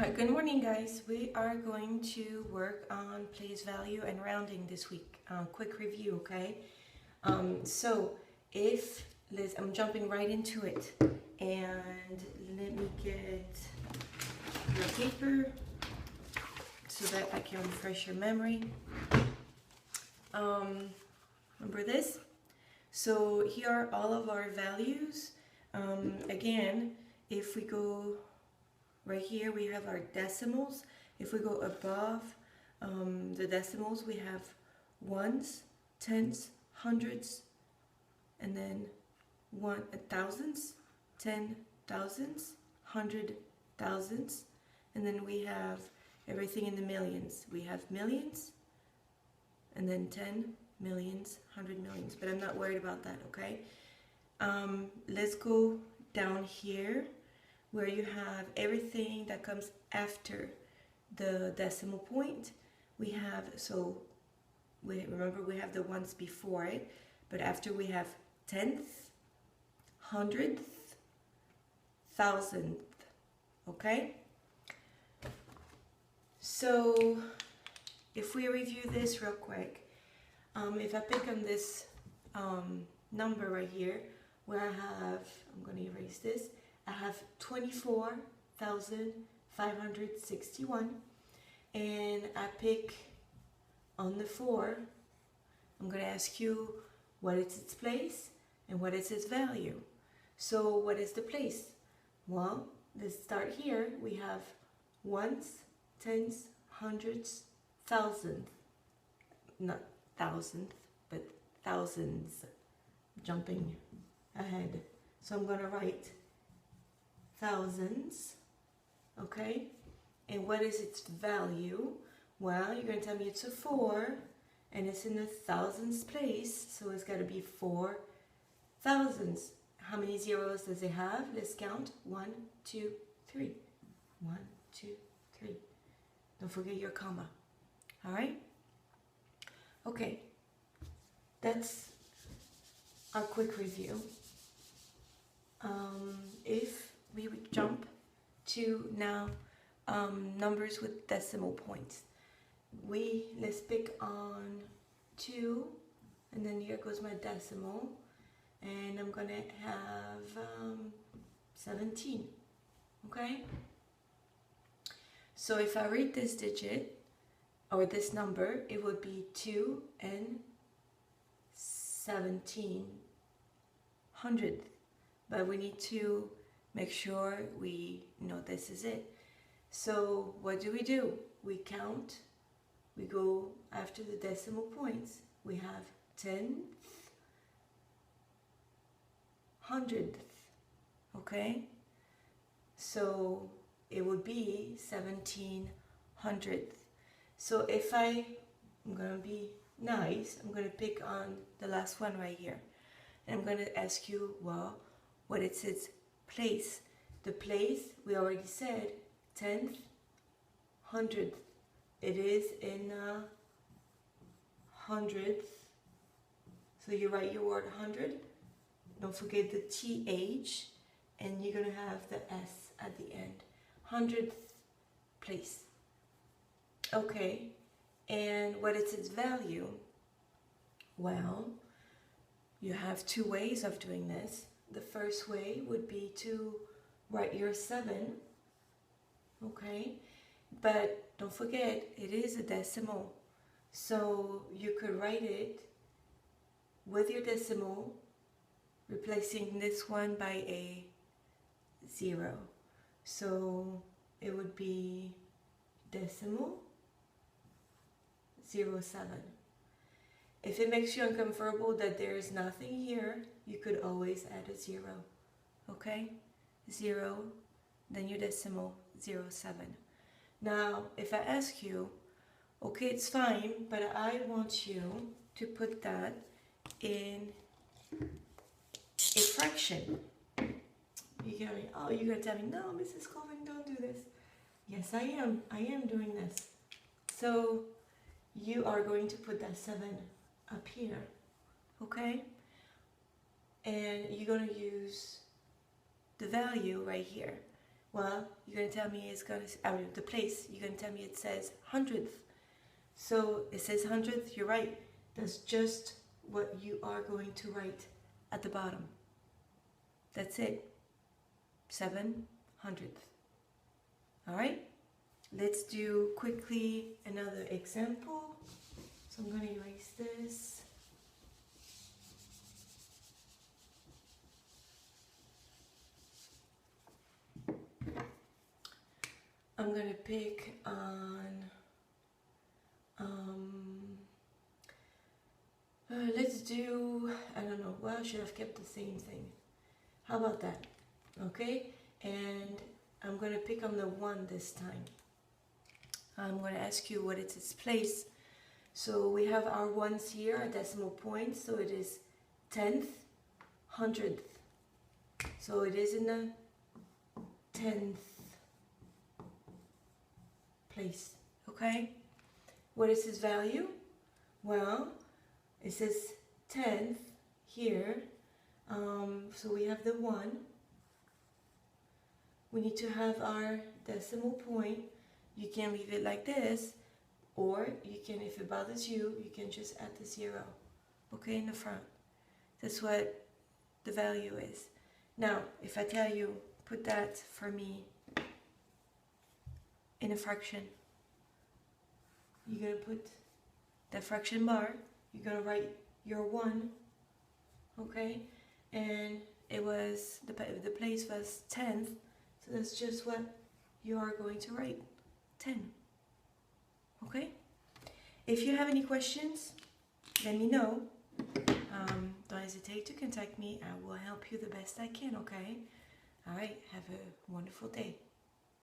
Alright, good morning guys. We are going to work on place value and rounding this week. Quick review, okay? So if I'm jumping right into it, and let me get your paper so that I can refresh your memory. Remember this? So here are all of our values. Again, if we go right here, we have our decimals. If we go above the decimals, we have ones, tens, hundreds, and then thousands, 10,000s, 100,000s, and then we have everything in the millions. We have millions, and then 10 millions, 100 millions, but I'm not worried about that, okay? Let's go down here where you have everything that comes after the decimal point. We have, remember we have the ones before it, but after we have tenth, hundredth, thousandth, okay? So if we review this real quick, if I pick on this number right here, where I have, I'm going to erase this, I have 24,561, and I pick on the 4, I'm going to ask you what is its place and what is its value. So what is the place? Well, let's start here. We have ones, tens, hundreds, thousands, not thousandth, but thousands, jumping ahead. So I'm going to write thousands, okay? And what is its value? Well, you're going to tell me it's a 4, and it's in the thousands place, so it's got to be 4 thousands. How many zeros does it have? Let's count. 1, 2, 3. 1, 2, 3. Don't forget your comma. All right? Okay. That's our quick review. If we would jump to now numbers with decimal points. Let's pick on 2, and then here goes my decimal, and I'm gonna have 17, okay? So if I read this digit, or this number, it would be 2 and 1700th, but we need to make sure we know this is it. So what do? We count, we go after the decimal points. We have 10th, 100th, okay? So it would be 1700th. So if I'm gonna be nice, I'm gonna pick on the last one right here. And I'm gonna ask you, well, what is its place? The place, we already said, 10th, 100th. It is in hundredth. So you write your word 100. Don't forget the TH, and you're going to have the S at the end. 100th place. Okay, and what is its value? Well, you have 2 ways of doing this. The first way would be to write your 7, okay? But don't forget, it is a decimal. So you could write it with your decimal, replacing this one by a 0. So it would be decimal 07. If it makes you uncomfortable that there is nothing here, you could always add a 0, okay? 0, then your decimal 07. Now, if I ask you, okay, it's fine, but I want you to put that in a fraction. You're gonna tell me, no, Mrs. Colvin, don't do this. Yes, I am. I am doing this. So you are going to put that 7 up here, okay? And you're going to use the value right here. Well, you're going to tell me it's going to, I mean, the place, you're going to tell me it says hundredth. So it says hundredth, you're right. That's just what you are going to write at the bottom. That's it. 700th. All right? Let's do quickly another example. So I'm going to erase this. I'm going to pick on, let's do, I don't know, well, I should have kept the same thing. How about that? Okay, and I'm going to pick on the 1 this time. I'm going to ask you what is its place. So we have our ones here, our decimal points, so it is 10th, 100th. So it is in the 10th place, okay? What is its value? Well, it says 10th here, so we have the 1. We need to have our decimal point. You can leave it like this, or you can, if it bothers you, you can just add the 0, okay, in the front. That's what the value is. Now, if I tell you, put that for me in a fraction, you're going to put the fraction bar, you're going to write your 1, okay, and it was, the place was 10th, so that's just what you are going to write, 10, okay? If you have any questions, let me know. Don't hesitate to contact me. I will help you the best I can, okay? All right, have a wonderful day.